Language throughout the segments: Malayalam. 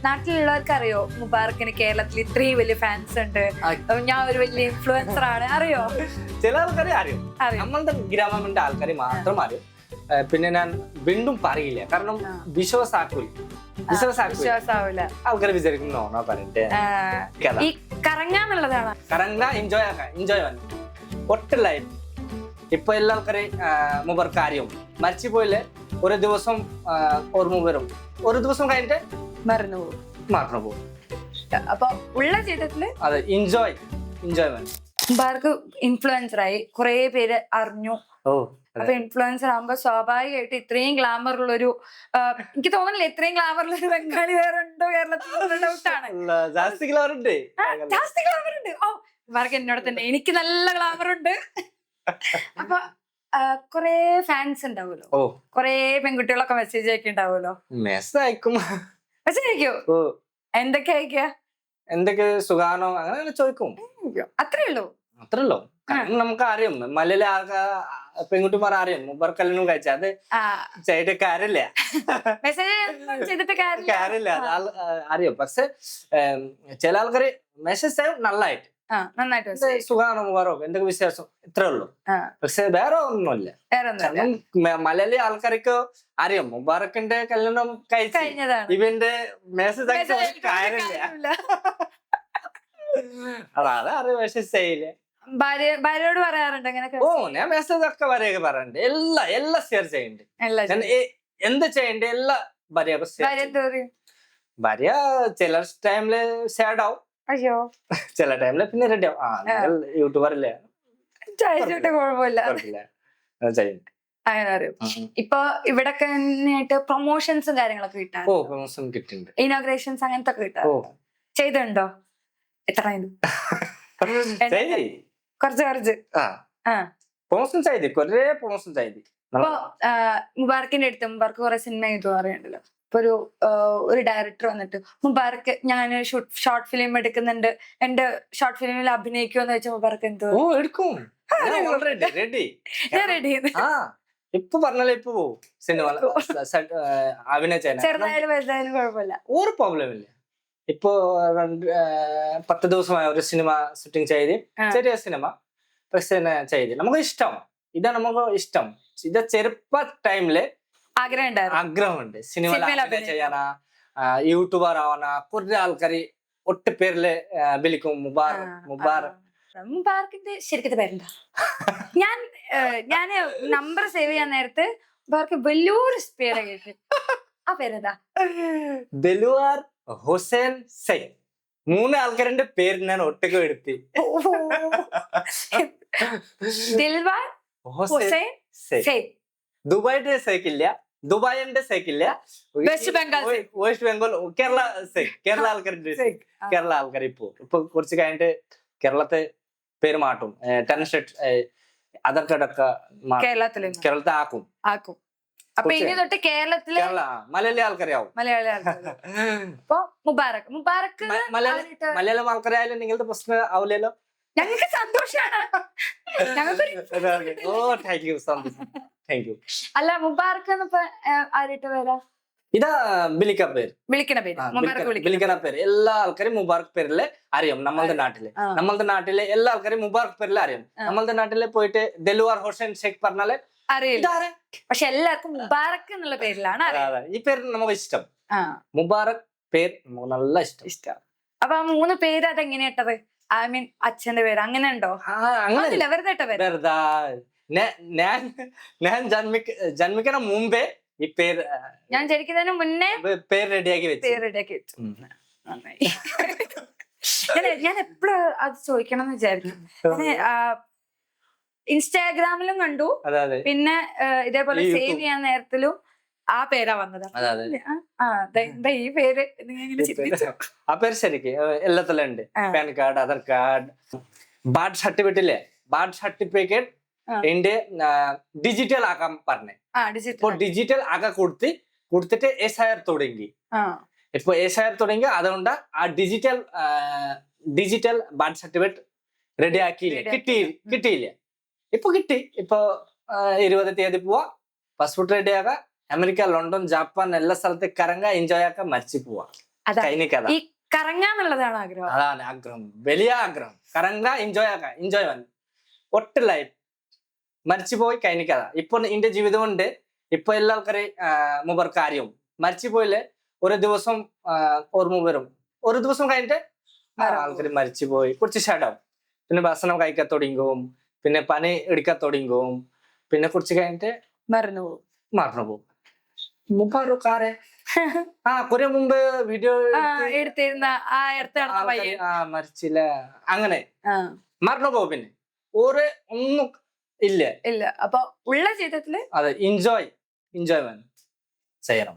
നാട്ടിലുള്ളവർക്ക് അറിയോ മുബാറക്കിന് കേരളത്തിൽ ഇത്രയും വലിയ ഫാൻസ് ഉണ്ട്, ഞാൻ ഒരു വലിയ ഇൻഫ്ലുവൻസർ ആണ്, അറിയോ? ചില ആൾക്കാരെ അറിയും, നമ്മളുടെ ഗ്രാമത്തിന്റെ ആൾക്കാരെ മാത്രം അറിയും. പിന്നെ ഞാൻ വീണ്ടും പറയില്ല, കാരണം വിശ്വാസാവില്ല. ആൾക്കാർ വിചാരിക്കുന്നോ പറഞ്ഞിട്ട് ഈ കറങ്ങാന്നുള്ളതാണ്. കറങ്ങ എൻജോയ് ആക്കാം, എൻജോയ് ഒട്ടും ലൈഫ്. ഇപ്പൊ എല്ലാ ആൾക്കാരെയും മുബാർക്ക് അറിയും. മരിച്ചു പോയില്ലേ ഒരു ദിവസം ഓർമ്മ വരും, ഒരു ദിവസം കഴിഞ്ഞിട്ട് മറന്നു പോകും. അപ്പൊ ഉള്ള ജീവിതത്തില് അതെ, എൻജോയ്മെന്റ്. മുബാർക്ക് ഇൻഫ്ലുവൻസർ ആയി, കുറെ പേര് അറിഞ്ഞു. അപ്പൊ ഇൻഫ്ലുവൻസർ ആകുമ്പോ സ്വാഭാവികമായിട്ട് ഇത്രയും ഗ്ലാമർ ഉള്ളൊരു, എനിക്ക് തോന്നുന്നില്ല ഇത്രയും ഗ്ലാമർ ഉള്ള ഒരു ബംഗാളി വേറെ ഉണ്ടോ കേരളത്തിൽ? ഡൗട്ടാണ്. ജാസ്തി ഗ്ലാമർ ഉണ്ട്. ഓ മുബാർക്ക് എന്നോട് തന്നെ, എനിക്ക് നല്ല ഗ്ലാമർ ഉണ്ട്. അപ്പൊ കൊറേ ഫാൻസ് ഉണ്ടാവുമല്ലോ, കൊറേ പെൺകുട്ടികളൊക്കെ മെസ്സേജ് അയക്കുണ്ടാവുമല്ലോ. മെസ്സേജ് അയക്കും. മെസ്സേജ് അയക്കോ? എന്തൊക്കെ അയക്ക? എന്തൊക്കെ സുഖാണോ അങ്ങനെ ചോദിക്കും. അത്രേ ഉള്ളൂ. നമുക്ക് അറിയും, മലയിലെ പെൺകുട്ടിമാർ അറിയും മുബാർക്ക് കല്യാണം കഴിച്ച അത് ചെയ്തിട്ട് കാര്യമില്ല, കാര്യമില്ല, അറിയും. പക്ഷെ ചില ആൾക്കാര് മെസ്സേജ് ചെയ്യും നന്നായിട്ട്, സുഖാണോ മുബാറോ, എന്തൊക്കെ വിശേഷം, ഇത്രേ ഉള്ളൂ. പക്ഷെ വേറെ ഒന്നുമില്ല. മലയാളി ആൾക്കാർക്ക് അറിയാം മുബാറക്കിന്റെ കല്യാണം കഴിച്ചതാണ്, ഇവന്റെ മെസ്സേജ് കാര്യമില്ല. അതാണ് അറിയാം, മെസ്സേജ് ചെയ്യില്ല. ഭാര്യയോട് പറയാറുണ്ട് അങ്ങനെ? ഞാൻ മെസ്സേജ് ഒക്കെ വരെയൊക്കെ പറയാറുണ്ട്, എല്ലാം ഷെയർ ചെയ്യുന്നുണ്ട്. എന്ത് ചെയ്യണ്ടേ എല്ലാ ഭാര്യ ചില ടൈമില് സാഡ് ആവും, ചില ടൈമില് പിന്നെ റെഡി ആവും. യൂട്യൂബറില്ലേ, കുഴപ്പമില്ല. അങ്ങനെ അറിയും. ഇപ്പൊ ഇവിടെ പ്രൊമോഷൻസും കാര്യങ്ങളൊക്കെ കിട്ടാൻ, പ്രൊമോഷൻ കിട്ടുന്നുണ്ട്, ഇനോഗ്രേഷൻസ് അങ്ങനത്തെ ഒക്കെ കിട്ടാൻ ചെയ്തിട്ടുണ്ടോ? എത്ര കുറച്ച് പ്രൊമോഷൻ ചെയ്ത് കൊറേ പ്രൊമോഷൻ ചെയ്ത്. അപ്പൊ മുബാറക്കിന്റെ അടുത്ത് മുബാർക്ക് കുറെ സിനിമ ചെയ്തു അറിയണ്ടല്ലോ. ഇപ്പൊ ഒരു ഡയറക്ടർ വന്നിട്ട് മുബാർക്ക് ഞാൻ ഷോർട്ട് ഫിലിം എടുക്കുന്നുണ്ട്, എന്റെ ഷോർട്ട് ഫിലിമിൽ അഭിനയിക്കുമെന്ന് വെച്ചാൽ മുബാർക്ക് എന്തോ എടുക്കും. ഞാൻ റെഡി. ഇപ്പൊ പറഞ്ഞാലേ ഇപ്പൊ സിനിമ അഭിനയ ചെറുതായാലും വലുതായാലും കുഴപ്പമില്ല, ഒരു പ്രോബ്ലം ഇല്ല. ഇപ്പൊ 10 ദിവസമായ ഒരു സിനിമ ഷൂട്ടിംഗ് ചെയ്ത്, ചെറിയ സിനിമ പക്ഷെ ചെയ്ത് നമുക്ക് ഇഷ്ടം, ഇതാ നമുക്ക് ഇഷ്ടം. ഇത് ചെറുപ്പ ടൈമില് ആഗ്രഹമുണ്ട് സിനിമ ചെയ്യാനാ, യൂട്യൂബർ ആവാനാ. കുറെ ആൾക്കാര് ഒട്ടു പേരില് വിളിക്കും മുബാറക്കിന്റെ ശരിക്കത്തെ പേരെന്താ? ഞാന് നമ്പർ സേവ് ചെയ്യാൻ നേരത്ത് മുബാർക്ക് വലിയൊരു പേര് കേട്ട്, ആ പേരെന്താ? ദലുവാർ ഹുസൈൻ സെയ്ദ്. 3 ആൾക്കാരുടെ പേര് ഞാൻ ഒട്ടൊക്കെ എടുത്തി. ദിൽവാർ ഹുസൈൻ സെയ്ദ്. ദുബായിന്റെ സേക്കില്ല, ദുബായിന്റെ സേക്കില്ല, വെസ്റ്റ് ബംഗാൾ കേരള ആൾക്കാരുടെ കേരള ആൾക്കാർ ഇപ്പൊ കുറച്ച് കഴിഞ്ഞിട്ട് കേരളത്തെ പേര് മാറ്റും. ആധാർ കാർഡൊക്കെ കേരളത്തെ ആക്കും. അപ്പൊ ഇനി തൊട്ട് കേരളത്തില് മലയാളി ആൾക്കാരാവും. അപ്പൊ മുബാറക്ക് മലയാളം ആൾക്കാരായാലും നിങ്ങളുടെ പ്രശ്നം ആവില്ലല്ലോ. ഞങ്ങൾക്ക് സന്തോഷാണ്. അല്ല മുബാറക്ക് ആരായിട്ട് വരാ? ഇതാ വിളിക്കണ പേര് എല്ലാ ആൾക്കാരും മുബാറക്ക് പേരില് അറിയാം. നമ്മളുടെ നാട്ടിലെ എല്ലാ ആൾക്കാരും മുബാറക്ക് പേരിൽ അറിയാം. നമ്മളുടെ നാട്ടില് പോയിട്ട് ദലുവാർ ഹുസൈൻ ഷെയ്ഖ് പറഞ്ഞാല് അറിയില്ല, പക്ഷെ എല്ലാവർക്കും മുബാറക്ക് എന്നുള്ള പേരിലാണ്. ഈ പേര് നമുക്ക് ഇഷ്ടം, മുബാറക്ക് പേര് നല്ല ഇഷ്ടം. അപ്പൊ ആ 3 പേര് അതെങ്ങനെയാ ഇട്ടത്? ഐ മീൻ അച്ഛന്റെ പേര് അങ്ങനെ ഉണ്ടോ? അങ്ങനെ വെറുതെ ഇട്ട പേര്? ഞാൻ ജന്മിക്കണ മുമ്പേ ഈ പേര്, ഞാൻ ജനിക്കുന്നതിന് മുന്നേ പേര് റെഡിയാക്കി വെച്ചു. ഞാൻ എപ്പോഴും അത് ചോദിക്കണം എന്ന് വിചാരിക്കും. ഇൻസ്റ്റാഗ്രാമിലും കണ്ടു, പിന്നെ ഇതേപോലെ സേവ് ചെയ്യാൻ നേരത്തിലും ആ പേരാ വന്നത്. ഈ പേര് ആ പേര് ശരിക്ക് എല്ലാത്തിലും ഉണ്ട്. PAN card, Aadhaar card, birth certificate birth certificate എന്റെ ഡിജിറ്റൽ ആക്കാൻ പറഞ്ഞേ. ഇപ്പൊ ഡിജിറ്റൽ ആക്കാൻ കൊടുത്തിട്ട് SIR തുടങ്ങി. ഇപ്പൊ SIR തുടങ്ങി, അതുകൊണ്ട് ആ ഡിജിറ്റൽ ബാർത്ത് സർട്ടിഫിക്കറ്റ് റെഡി ആക്കിയില്ല, കിട്ടിയില്ല. ഇപ്പൊ കിട്ടി. ഇപ്പൊ 20 തീയതി പോവാ, പാസ്പോർട്ട് റെഡി ആകാം, അമേരിക്ക, ലണ്ടൻ, ജപ്പാൻ എല്ലാ സ്ഥലത്തേക്ക് കറങ്ങാ, എൻജോയ് ആക്കാം, മരിച്ചു പോവാ. അതാ കൈനിക്കഥ ഈ കറങ്ങാന്നുള്ളതാണ് ആഗ്രഹം. അതാണ് ആഗ്രഹം, വലിയ ആഗ്രഹം. കറങ്ങ, എൻജോയ് ആക്കാം, എൻജോയ്മെന്റ് ഒട്ട് ലൈഫ്. മരിച്ചുപോയി കൈനിക്കഥ. ഇപ്പൊ എന്റെ ജീവിതം കൊണ്ട് ഇപ്പൊ എല്ലാ ആൾക്കാരെ മുമ്പർ കാര്യവും മരിച്ചുപോയില്ലേ ഒരു ദിവസം ഓർമ്മ വരും. ഒരു ദിവസം കഴിഞ്ഞിട്ട് ആൾക്കാർ മരിച്ചുപോയി കുറച്ച് ഷാഡാവും. പിന്നെ ഭക്ഷണം കഴിക്കാൻ തുടങ്ങും, പിന്നെ പനി എടുക്കാൻ തുടങ്ങും, പിന്നെ കുറച്ച് കഴിഞ്ഞിട്ട് മറന്നുപോകും. മുമ്പാറേ കുറെ മുമ്പ് വീഡിയോ എടുത്തിരുന്ന മരിച്ചില്ല അങ്ങനെ മറന്നുപോകും. പിന്നെ ഒരു ഒന്നും ഇല്ല. അപ്പൊ ഉള്ള ജീവിതത്തില് അതെ എൻജോയ്മെന്റ് ചെയ്യണം.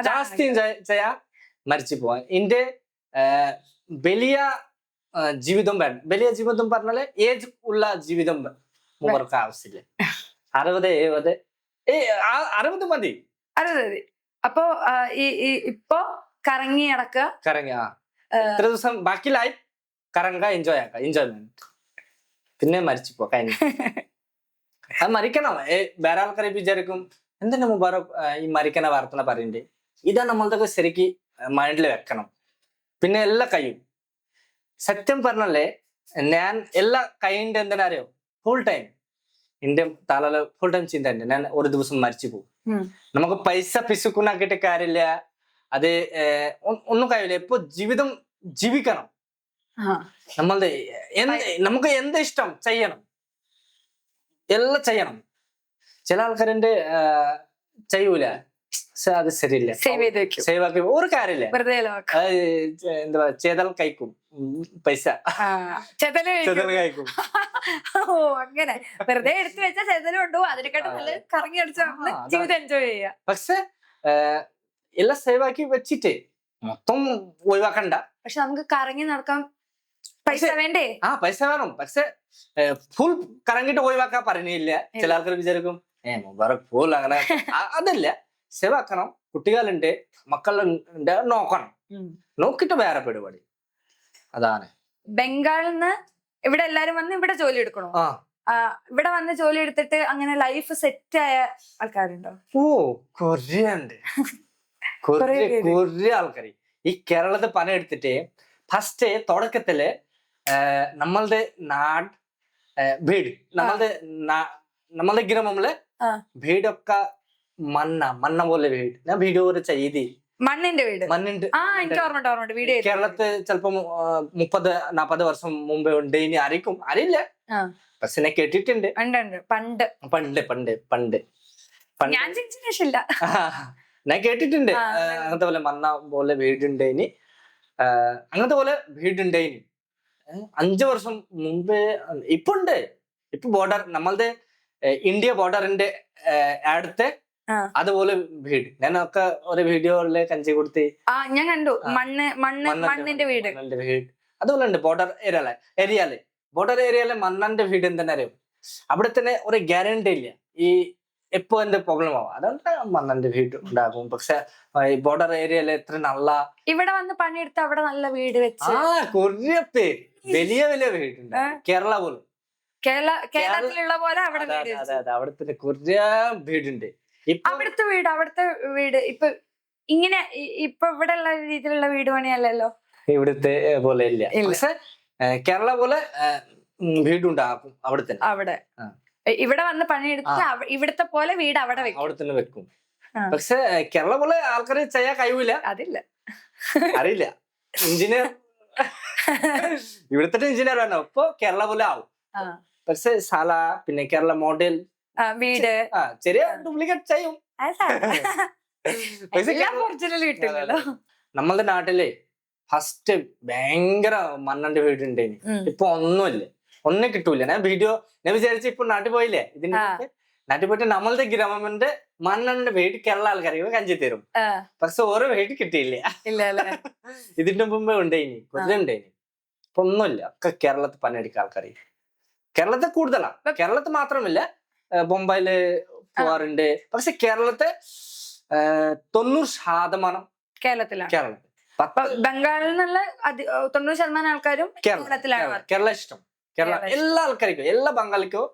ജാസ്തി എൻജോയ് ചെയ്യാ, മരിച്ചു പോവാൻ. എന്റെ വലിയ ജീവിതം വേണം. വലിയ ജീവിതം പറഞ്ഞാല് ഏജ് ഉള്ള ജീവിതം മുമ്പർക്ക് ആവശ്യമില്ല. 60, 70, 60 മതി. അപ്പൊ ഇപ്പൊ കറങ്ങി ഇത്ര ദിവസം ബാക്കി ലൈഫ് കറങ്ങുക, എൻജോയ് ആക്കാം, എൻജോയ്മെന്റ്. പിന്നെ മരിച്ചു പോ കഴിഞ്ഞു. അത് മരിക്കണം. വേറെ ആൾക്കാരെ വിചാരിക്കും എന്തിനാ മുബാറക് ഈ മരിക്കണ വാർത്തന പറയണ്ടേ. ഇതാ നമ്മളതൊക്കെ ശരിക്ക് മൈൻഡിൽ വെക്കണം. പിന്നെ എല്ലാം കഴിയും. സത്യം പറഞ്ഞല്ലേ, ഞാൻ എല്ലാ കഴിയുണ്ട് എന്തിനാ അറിയോ, ഫുൾ ടൈം എന്റെ തലയില് ഫുൾ ടൈം ചിന്ത ഉണ്ട് ഞാൻ ഒരു ദിവസം മരിച്ചു പോകും. നമുക്ക് പൈസ പിസുക്കുന്നാക്കിയിട്ട് കാര്യമില്ല, അത് ഒന്നും കഴിയില്ല. ഇപ്പൊ ജീവിതം ജീവിക്കണം. നമ്മളുടെ നമുക്ക് എന്ത് ഇഷ്ടം ചെയ്യണം, എല്ലാം ചെയ്യണം. ചില ആൾക്കാരുടെ ചെയ്യൂല, അത് ശരിയില്ല. സേവ് ആക്കി ഒരു കാര്യമില്ല. എന്താ ചെയ്താൽ കഴിക്കും പൈസ, ചെതൽ കഴിക്കും. അങ്ങനെ വെറുതെ എടുത്തു വെച്ചാൽ ചെതലും ഉണ്ടോ, അതിനെക്കാട്ടും നല്ല കറങ്ങി അടിച്ചാൽ ജീവിതം എൻജോയ് ചെയ്യാം. പക്ഷെ എല്ലാം സേവ് ആക്കി വെച്ചിട്ട് മൊത്തം ഒഴിവാക്കണ്ട. പക്ഷെ നമുക്ക് കറങ്ങി നടക്കാൻ പൈസ വേണ്ടേ? പൈസ വേണം. പക്ഷെ ഫുൾ കറങ്ങിട്ട് ഒഴിവാക്കാൻ പറഞ്ഞില്ല. ചില ആൾക്കാർ വിചാരിക്കും മുബാറക് ഫുൾ അങ്ങനെ. അതല്ല, സേവ് ആക്കണം. കുട്ടികളുണ്ട്, മക്കളുണ്ട്, നോക്കണം. നോക്കിട്ട് വേറെ പരിപാടി. അതാണ്. ബംഗാളിൽ നിന്ന് ഇവിടെ എല്ലാരും വന്ന് ഇവിടെ ജോലി എടുക്കണോ? ഇവിടെ വന്ന് ജോലി എടുത്തിട്ട് അങ്ങനെ ലൈഫ് സെറ്റ് ആയ ആൾക്കാരുണ്ടോ? കൊറേ ഉണ്ട്. കൊറേ ആൾക്കാർ ഈ കേരളത്തിൽ പണി എടുത്തിട്ട് ഫസ്റ്റ് തുടക്കത്തില് നമ്മളുടെ നാട് വീട്, നമ്മളുടെ ഗ്രാമത്തില് വീടൊക്കെ മണ്ണ പോലെ വീട്. ഞാൻ വീഡിയോ ചെയ്തി മണ്ണിന്റെ വീട്. കേരളത്തിൽ ചിലപ്പോ 30-40 വർഷം മുമ്പേ ഉണ്ട്. ഇനി ആയിരിക്കും അറിയില്ല, പക്ഷെ ഞാൻ കേട്ടിട്ടുണ്ട്. പണ്ട് ഞാൻ കേട്ടിട്ടുണ്ട് അങ്ങനത്തെ പോലെ മണ്ണ പോലെ വീടുണ്ടേനി, അങ്ങനത്തെ പോലെ വീടുണ്ടേനി 5 വർഷം മുമ്പേ. ഇപ്പൊ ഉണ്ട്. ഇപ്പൊ ബോർഡർ നമ്മളുടെ ഇന്ത്യ ബോർഡറിന്റെ അടുത്ത് അതുപോലെ വീട്. ഞാനൊക്കെ ഒരു വീഡിയോയില് കഞ്ചി കൊടുത്ത് ഞാൻ കണ്ടു. മണ്ണിന്റെ വീട് അതുപോലെ ഉണ്ട്. ബോർഡർ ഏരിയയില് മണ്ണന്റെ വീട് എന്തെന്ന് അറിയും. അവിടെ തന്നെ ഒരു ഗ്യാരണ്ടി ഇല്ല ഈ എപ്പോ എന്ത് പ്രോബ്ലം ആവും. അതുകൊണ്ട് മണ്ണന്റെ വീട് ഉണ്ടാകും. പക്ഷെ ബോർഡർ ഏരിയയില് എത്ര നല്ല ഇവിടെ വന്ന് പണിയെടുത്ത് അവിടെ നല്ല വീട് വെച്ച് കുറേ പേര് വലിയ വീടുണ്ട്. കേരള പോലും കേരളത്തിലുള്ള പോലെ അവിടെ അവിടുത്തെ കുറേ വീടുണ്ട്. അവിടുത്തെ വീട് ഇപ്പൊ ഇങ്ങനെ ഇപ്പൊ ഇവിടെ ഉള്ള രീതിയിലുള്ള വീട് പണിയല്ലല്ലോ, ഇവിടുത്തെ പോലെ ഇല്ല. പക്ഷെ കേരള പോലെ വീടുണ്ടാക്കും അവിടെ. ഇവിടെ വന്ന് പണിയെടുത്ത് ഇവിടത്തെ പോലെ വീട് അവിടെ തന്നെ വെക്കും. പക്ഷെ കേരള പോലെ ആൾക്കാര് ചെയ്യാൻ കഴിവില്ല, അറിയില്ല. എഞ്ചിനീയർ ഇവിടുത്തെ എഞ്ചിനീയർ വേണം. ഇപ്പൊ കേരള പോലെ ആവും. പക്ഷെ സാല പിന്നെ കേരള മോഡൽ വീട് ചെറിയ ഡ്യൂപ്ലിക്കേറ്റ് ചെയ്യും. നമ്മളുടെ നാട്ടിലെ ഫസ്റ്റ് ഭയങ്കര മണ്ണന്റെ വീടുണ്ടേനി. ഇപ്പൊ ഒന്നും കിട്ടൂല. ഞാൻ വിചാരിച്ചു ഇപ്പൊ നാട്ടിൽ പോയില്ലേ, ഇതിന്റെ നാട്ടിൽ പോയിട്ട് നമ്മളുടെ ഗവൺമെന്റ് മണ്ണന്റെ വീട് കേരള ആൾക്കാർക്ക് കഞ്ചി തരും. പക്ഷെ ഓരോ വീട് കിട്ടിയില്ല. ഇതിന്റെ മുമ്പേ ഉണ്ടേനി, കുറേ ഉണ്ടേനി. ഇപ്പൊ ഒന്നുമില്ല. ഒക്കെ കേരളത്തിൽ പണിയെടുക്കുക ആൾക്കാർ. കേരളത്തിൽ കൂടുതലാ. കേരളത്തിൽ മാത്രമില്ല, ബൊംബൈയില് പോവാറുണ്ട്. പക്ഷെ കേരളത്തെ 90% കേരളത്തിലാണ്. ബംഗാളിൽ നിന്നുള്ള 90% ആൾക്കാരും കേരളത്തിലാണ്. കേരള ഇഷ്ടം. എല്ലാ ആൾക്കാർക്കും, എല്ലാ ബംഗാളിക്കും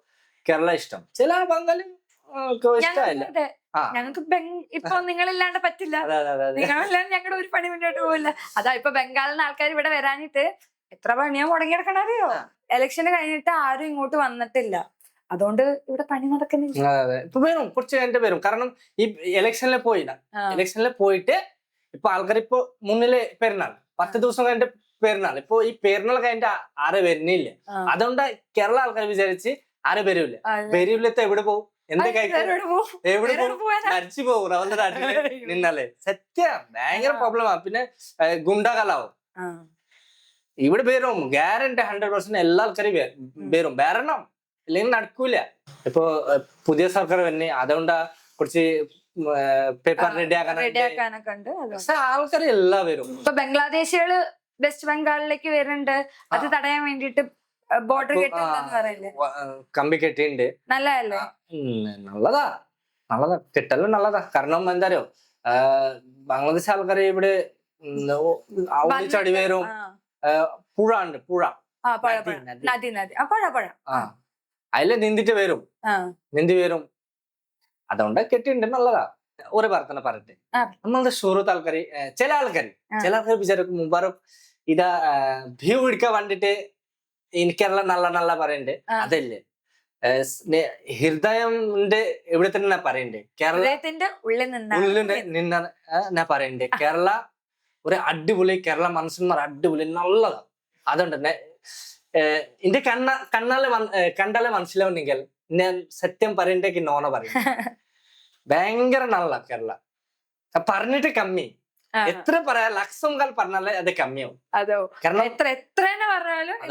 കേരള ഇഷ്ടം. ചില ബംഗാളി ഇഷ്ടമല്ല. ആ ഞങ്ങൾക്ക് ഇപ്പൊ നിങ്ങളില്ലാണ്ട് പറ്റില്ല. അതെ അതെ അതെ അതെ നിങ്ങളില്ലാണ്ട് ഞങ്ങളുടെ ഒരു പണി മുന്നോട്ട് പോവില്ല. അതാ ഇപ്പൊ ബംഗാളിൽ ആൾക്കാർ ഇവിടെ വരാനിട്ട് എത്ര പണിയാ മുടങ്ങിയെടുക്കണറിയോ? ഇലക്ഷന് കഴിഞ്ഞിട്ട് ആരും ഇങ്ങോട്ട് വന്നിട്ടില്ല. അതുകൊണ്ട് ഇവിടെ പണി നടക്കുന്നില്ല. അതെ ഇപ്പൊ വരും, കുറച്ച് കഴിഞ്ഞിട്ട് വരും. കാരണം ഈ ഇലക്ഷനിൽ പോയില്ല. ഇലക്ഷനിൽ പോയിട്ട് ഇപ്പൊ ആൾക്കാർ ഇപ്പൊ മുന്നില് പെരുന്നാൾ 10 ദിവസം കഴിഞ്ഞിട്ട് പെരുന്നാൾ. ഇപ്പൊ ഈ പെരുന്നാൾ കഴിഞ്ഞിട്ട് ആരെ വരുന്നില്ല. അതുകൊണ്ട് കേരള ആൾക്കാർ വിചാരിച്ച് ആരെ വരൂല്ല. വരൂല്ലത്തെ എവിടെ പോകും? എന്ത് കഴിക്കും? എവിടെ പോകും? മരിച്ചു പോകും അവരുടെ നാട്ടില് നിന്നാലേ. സത്യം ഭയങ്കര പ്രോബ്ലമാണ്. പിന്നെ ഗുണ്ടകലാവും. ഇവിടെ വരും ഗ്യാരണ്ടി 100% എല്ലാ ആൾക്കാരും വരും, വരണം, ഇല്ലെങ്കിൽ നടക്കൂല. ഇപ്പൊ പുതിയ സർക്കാർ തന്നെ, അതുകൊണ്ടാ കുറച്ച് പേപ്പർ റെഡിയാക്കാനൊക്കെ ഉണ്ട്. പക്ഷെ ആൾക്കാർ എല്ലാം വരും. ഇപ്പൊ ബംഗ്ലാദേശികള് വെസ്റ്റ് ബംഗാളിലേക്ക് വരുന്നുണ്ട്. അത് തടയാൻ വേണ്ടിട്ട് ബോർഡർ കെട്ടുണ്ടെന്ന് പറയില്ലേ? കമ്പി കെട്ടിണ്ട്. നല്ലതല്ലേ? നല്ലതാ നല്ലതാ, കെട്ടലും നല്ലതാ. കാരണം എന്തായാലും ബംഗ്ലാദേശ് ആൾക്കാർ ഇവിടെ ചടി വരും. പുഴ ഉണ്ട്, പുഴ, നദി നദി പുഴ അതില് നീന്തിട്ട് വരും, നീന്തി വരും. അതുകൊണ്ട് കെട്ടിണ്ട് നല്ലതാ. ഒരു പ്രാർത്ഥന പറയട്ടെ. നമ്മളുടെ സുഹൃത്ത് ആൾക്കാര്, ചില ആൾക്കാർ വിചാരിക്കും മുബാറക് ഇതാ വ്യൂ എടുക്കാൻ വേണ്ടിട്ട് എനിക്കെല്ലാം നല്ല നല്ല പറയണ്ടേ. അതല്ലേ, ഹൃദയത്തിന്റെ ഇവിടെ തന്നെ പറയണ്ടേ. കേരളത്തിന്റെ ഉള്ളിൽ നിന്നാ പറയണ്ടേ. കേരള ഒരു അടിപൊളി, കേരള മനുഷ്യന്മാർ അടിപൊളി നല്ലതാ. അതുകൊണ്ട് തന്നെ എന്റെ കണ്ടാലെ മനസ്സിലാവുന്നെങ്കിൽ ഞാൻ സത്യം പറയണ്ടേക്ക് നോണ പറയും. ഭയങ്കര നല്ല കേരള. പറഞ്ഞിട്ട് കമ്മി, എത്ര പറയാ ലക്ഷം കാൽ പറഞ്ഞാലേ അത് കമ്മിയാവും. കാരണം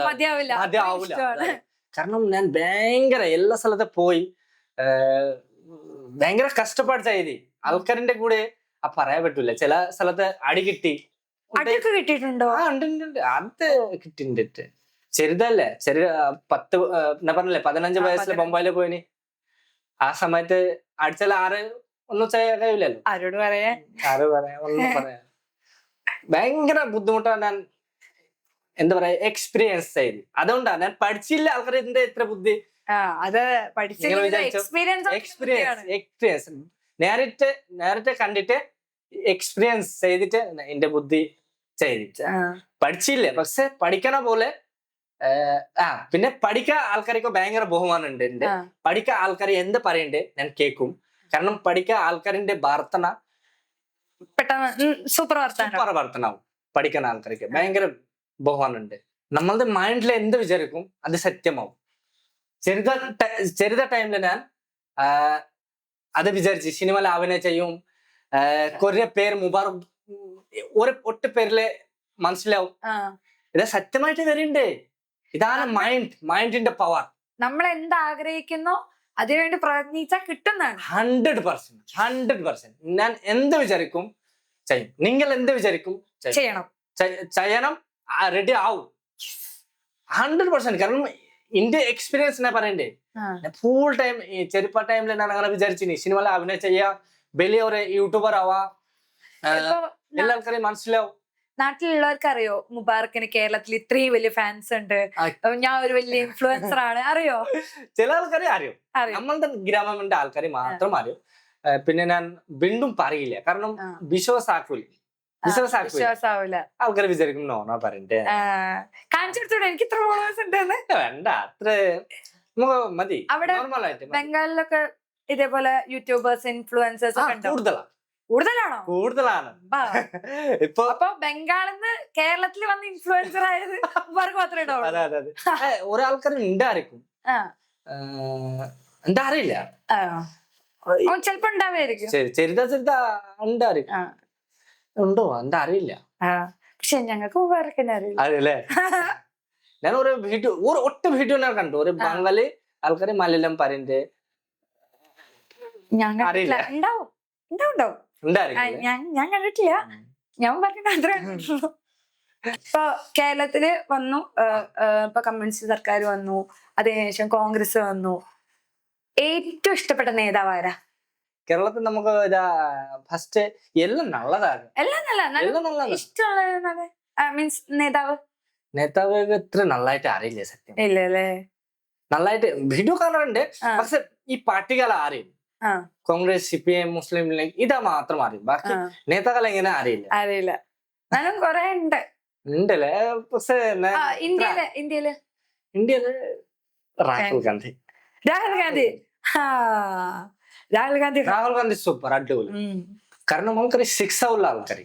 മതിയാവില്ല. കാരണം ഞാൻ ഭയങ്കര എല്ലാ സ്ഥലത്ത് പോയി ഭയങ്കര കഷ്ടപ്പാട് ചെയ്തി ആൾക്കാരിന്റെ കൂടെ. പറയാൻ പറ്റൂല, ചില സ്ഥലത്ത് അടി കിട്ടി. കിട്ടിയിട്ടുണ്ടോ? ഉണ്ട്, അത് കിട്ടിണ്ട്. ചെറുതല്ലേ, ചെറിയ 10 ഞാൻ പറഞ്ഞില്ലേ 15 വയസ്സിൽ ബൊംബായില് പോയിന്. ആ സമയത്ത് അടിച്ചാൽ ഒന്നും ചെയ്യാൻ കഴിയില്ലല്ലോ. ആരോട് പറയാ ഒന്നും പറയാ. ഭയങ്കര ബുദ്ധിമുട്ടാണ്. ഞാൻ എന്താ പറയാ എക്സ്പീരിയൻസ് ചെയ്ത്. അതുകൊണ്ടാണ് ഞാൻ പഠിച്ചില്ല. ആൾക്കാർ എന്താ ഇത്ര ബുദ്ധി? എക്സ്പീരിയൻസ് നേരിട്ട് കണ്ടിട്ട് എക്സ്പീരിയൻസ് ചെയ്തിട്ട് എന്റെ ബുദ്ധി ചെയ്തിട്ട് പഠിച്ചില്ല. പക്ഷെ പഠിക്കണ പോലെ പിന്നെ പഠിക്കാൻ ആൾക്കാർക്ക് ഭയങ്കര ബഹുമാനം ഉണ്ട്. എന്റെ പഠിക്കാൻ ആൾക്കാർ എന്ത് പറയണ്ടേ ഞാൻ കേൾക്കും. കാരണം പഠിക്കാൻ ആൾക്കാരിന്റെ പ്രാർത്ഥന പെട്ടെന്ന് സൂപ്പർ വർത്തനാവും. പഠിക്കുന്ന ആൾക്കാർക്ക് ഭയങ്കര ബഹുമാനം ഉണ്ട്. നമ്മളുടെ മൈൻഡിൽ എന്ത് വിചാരിക്കും അത് സത്യമാവും. ചെറുത ടൈമില് ഞാൻ അത് വിചാരിച്ച് സിനിമയിൽ അഭിനയം ചെയ്യും. കുറെ പേര് മുബാറക് ഒറ്റ പേരില് മനസ്സിലാവും. ഇത് സത്യമായിട്ട് വരണ്ടേ. ഇതാണ് മൈൻഡിന്റെ പവർ. നമ്മൾ എന്താഗ്രഹിക്കുന്നോ അതിനുവേണ്ടി പ്രയത്നിച്ചാൽ കിട്ടുന്നതാണ്. 100%. ഞാൻ എന്ത് വിചാരിക്കും ചെയ്യും. നിങ്ങൾ എന്ത് വിചാരിക്കും ചെയ്യണം. റെഡി ആവും 100%. കാരണം എന്റെ എക്സ്പീരിയൻസ് ഞാൻ പറയണ്ടേ. ഫുൾ ടൈം ചെറുപ്പ ടൈമിൽ ഞാൻ അങ്ങനെ വിചാരിച്ചിനി സിനിമയിൽ അഭിനയം ചെയ്യാ, വലിയ ഒരു യൂട്യൂബർ ആവാ, എല്ലാ ആൾക്കാരെയും മനസ്സിലാവും. നാട്ടിലുള്ളവർക്ക് അറിയോ മുബാറക്കിന് കേരളത്തിൽ ഇത്രയും വലിയ ഫാൻസ് ഉണ്ട്, ഞാൻ ഒരു വലിയ ഇൻഫ്ലുവൻസർ ആണ്, അറിയോ? ചില ആൾക്കാരെ അറിയും, നമ്മളുടെ ഗ്രാമത്തിന്റെ ആൾക്കാരെ മാത്രം അറിയും. പിന്നെ ഞാൻ വീണ്ടും പറയില്ല, കാരണം വിശ്വാസാക്കൂല. ആൾക്കാർ വിചാരിക്കും നോണ പറയണ്ടേ. കാണിച്ചെടുത്തോടെ എനിക്ക് ഇത്ര ഫോളോവേഴ്സ് ഉണ്ടെന്ന്. വേണ്ട, അത്ര മതി. അവിടെ ബംഗാളിലൊക്കെ ഇതേപോലെ യൂട്യൂബേഴ്സ് ഇൻഫ്ലുവൻസേഴ്സ് ഒക്കെ കൂടുതലാണോ? ഇപ്പൊ ബംഗാളിൽ നിന്ന് കേരളത്തിൽ വന്ന് ഇൻഫ്ലുവൻസർ ആയത് മാത്രമേ ഉണ്ടാവുള്ളൂ. ഒരാൾക്കാർ ഉണ്ടായിരിക്കും, എന്താ അറിയില്ല, ചിലപ്പോ ഉണ്ടാവായിരിക്കും. ചെറുതാ ഉണ്ടായിരിക്കും, ഉണ്ടോ എന്താ അറിയില്ല. പക്ഷെ ഞങ്ങൾക്ക് മുബാറക്കിനെ അറിയില്ലേ. ഞാൻ ഒറ്റ വീഡിയോ ഞാൻ കണ്ടു. ഒരു ബംഗാളി ആൾക്കാര് മലയാളം പറയുന്നത് അറിയില്ല. ഞാൻ കണ്ടിട്ടില്ല, ഞാൻ പറഞ്ഞ. ഇപ്പൊ കേരളത്തില് വന്നു, ഇപ്പൊ കമ്മ്യൂണിസ്റ്റ് സർക്കാർ വന്നു, അതിനുശേഷം കോൺഗ്രസ് വന്നു. ഏറ്റവും ഇഷ്ടപ്പെട്ട നേതാവ് ആരാ കേരളത്തിൽ? നമുക്ക് ഫസ്റ്റ് എല്ലാം നല്ലതാണ്, ഇഷ്ടമുള്ള മീൻസ് നേതാവ് ഇത്ര നന്നായിട്ട് അറിയില്ല സത്യം. ഇല്ലല്ലേ? നന്നായിട്ട് വീഡിയോ കാണാറുണ്ട്, പക്ഷെ ഈ പാർട്ടികൾ അറിയും. കോൺഗ്രസ് CPM മുസ്ലിം ലീഗ് ഇതാ മാത്രം അറിയും. ബാക്കി നേതാക്കൾ എങ്ങനെ അറിയില്ല. അറിയില്ല. എന്നാലും കൊറേ ഉണ്ട്. ഉണ്ടല്ലേ. പക്ഷേ ഇന്ത്യയില് രാഹുൽ ഗാന്ധി. രാഹുൽ ഗാന്ധി സൂപ്പർ അടിപൊളി. കാരണം നമുക്കറിയാം 6 ഉള്ള ആൾക്കാർ,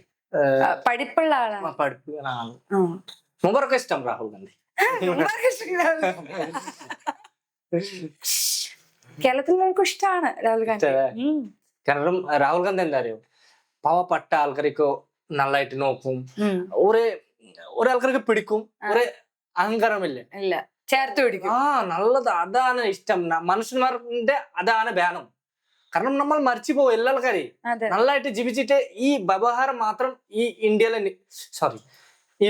പഠിപ്പുള്ള ആളാണ്. പഠിപ്പിക്കുന്ന ആള്. മുമ്പൊക്കെ ഇഷ്ടം രാഹുൽ ഗാന്ധി. കേരളത്തിലുള്ളവർക്കും ഇഷ്ടമാണ് രാഹുൽ ഗാന്ധി. കാരണം രാഹുൽ ഗാന്ധി എന്താ അറിയോ, പാവപ്പെട്ട ആൾക്കാർക്ക് നന്നായിട്ട് നോക്കും. ഒരാൾക്കാർക്ക് പിടിക്കും, ഒരു അഹങ്കാരമില്ല, ചേർത്ത് പിടിക്കും. നല്ലത്. അതാണ് ഇഷ്ടം. മനുഷ്യന്മാരുടെ അതാണ് വേണം. കാരണം നമ്മൾ മരിച്ചു പോകും. എല്ലാ ആൾക്കാരെയും നന്നായിട്ട് ജീവിച്ചിട്ട് ഈ വ്യവഹാരം മാത്രം ഈ ഇന്ത്യയിലെ ഈ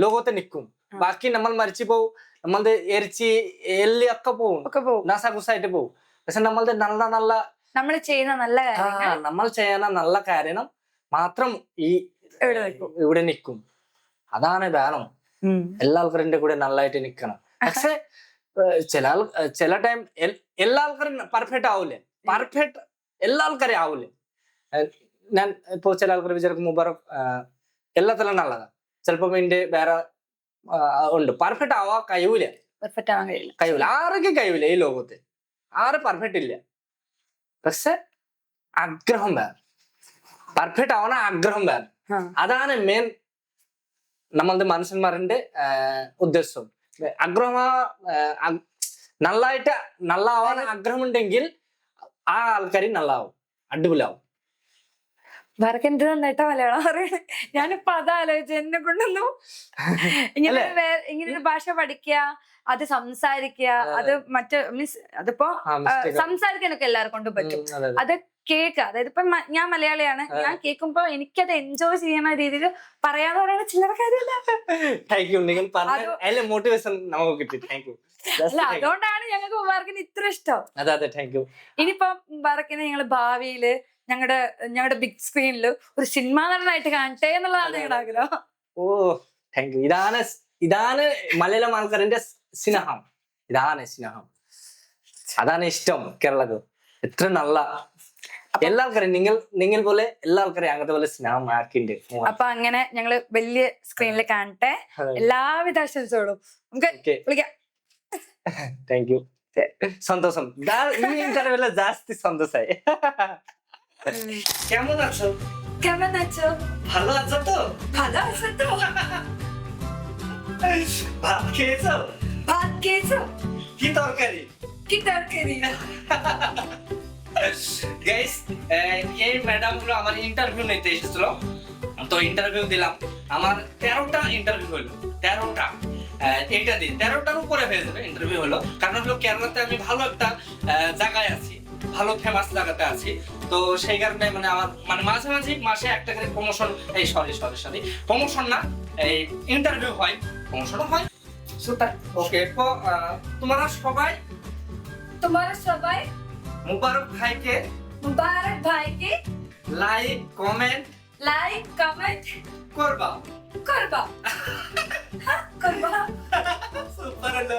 ലോകത്തെ നിൽക്കും. ബാക്കി നമ്മൾ മരിച്ചു പോകും. നമ്മളുടെ ഇറച്ചി എല്ലി ഒക്കെ പോകും, നാസാകുസായിട്ട് പോകും. പക്ഷെ നമ്മളുടെ നമ്മൾ ചെയ്യുന്ന നല്ല കാര്യം മാത്രം ഈ ഇവിടെ നിൽക്കും. അതാണ് വേണം. എല്ലാ ആൾക്കാരുടെ കൂടെ നല്ലതായിട്ട് നിൽക്കണം. പക്ഷെ ചില ടൈം എല്ലാ ആൾക്കാരും പെർഫെക്റ്റ് ആവൂലേ. പെർഫെക്റ്റ് എല്ലാ ആൾക്കാരും ആവൂലേ. ഞാൻ ഇപ്പൊ ചില ആൾക്കാർ വിചാരിക്കും മുബാറക് എല്ലാത്തിലും നല്ലതാ. ചിലപ്പോ ഇതിന്റെ വേറെ ഉണ്ട്. പെർഫെക്റ്റ് ആവാൻ കഴിയൂല. ആരൊക്കെ കഴിയൂല ഈ ലോകത്ത്. ആരും പെർഫെക്റ്റ് ഇല്ല. പക്ഷെ ആഗ്രഹം വേണം. പെർഫെക്റ്റ് ആവണ ആഗ്രഹം വേണം. അതാണ് മെയിൻ നമ്മളുടെ മനുഷ്യന്മാരുടെ ഉദ്ദേശം. ആഗ്രഹം നല്ലാവാൻ ആഗ്രഹം ഉണ്ടെങ്കിൽ ആ ആൾക്കാർ നല്ലാവും, അടിപൊളിയാവും. വേറെ എന്ത് നന്നായിട്ടാ മലയാളം പറയണേ. ഞാനിപ്പോ അതാലോചിച്ച എന്നെ കൊണ്ടൊന്നും ഇങ്ങനൊരു ഭാഷ പഠിക്കുക, അത് സംസാരിക്കുക, അത് മീൻസ് അതിപ്പോ സംസാരിക്കാനൊക്കെ എല്ലാവർക്കും കൊണ്ടും പറ്റും. അത് കേൾക്കുക. അതായത് ഇപ്പൊ ഞാൻ മലയാളിയാണ്, ഞാൻ കേൾക്കുമ്പോ എനിക്കത് എൻജോയ് ചെയ്യുന്ന രീതിയിൽ പറയാന്ന് പറയുന്ന ചില്ലറ കാര്യമല്ല. അല്ല, അതുകൊണ്ടാണ് ഞങ്ങൾക്ക് മുബാറക്കിന് ഇത്ര ഇഷ്ടം. ഇനിയിപ്പോ മുബാറക്കിനെ ഞങ്ങള് ഭാവിയില് ഞങ്ങളുടെ ബിഗ് സ്ക്രീനിൽ ഒരു സിനിമാ നടനായിട്ട് കാണട്ടെ എന്നുള്ളതാണ് ഞങ്ങളുടെ ആഗ്രഹം. Thank you. ഇതാണ് മലയാളം ആൾക്കാരുടെ സ്നേഹം. അതാണ് ഇഷ്ടം കേരളത്തിൽ. എത്ര നല്ല എല്ലാ ആൾക്കാരും നിങ്ങൾ പോലെ എല്ലാ ആൾക്കാരെയും അങ്ങനത്തെ പോലെ സ്നേഹം ആക്കിണ്ട്. അപ്പൊ അങ്ങനെ ഞങ്ങള് വലിയ സ്ക്രീനിൽ കാണട്ടെ. എല്ലാവിധ ആശംസകളും നമുക്ക് വിളിക്കാം. Thank you. സന്തോഷം. ഈ ഇന്റർവ്യൂല ജാസ്തി സന്തോഷായി. কেমন আছো? ভালো আছো তো? ভাত খেয়েছো? কি তরকারি? গাইস, এই ম্যাডাম গুলো আমার ইন্টারভিউ নিতে এসেছিল। তো ইন্টারভিউ দিলাম। আমার 13টা ইন্টারভিউ হলো। 13টা এইটা দিন 13টার উপরে হয়ে যাবে ইন্টারভিউ হলো। কারণ হলো কেরালাতে আমি ভালো একটা জায়গায় আছি, ভালো ফেমাস জায়গাতে আছি। তো সেই কারণে মানে আমার মানে মাঝে মাঝে মাসে একটা করে প্রমোশন, এই সরি প্রমোশন না, এই ইন্টারভিউ হয়, প্রমোশনও হয়। ওকে, তো তোমরা সবাই মুবারক ভাইকে লাইক কমেন্ট করবা। সুপার হলো।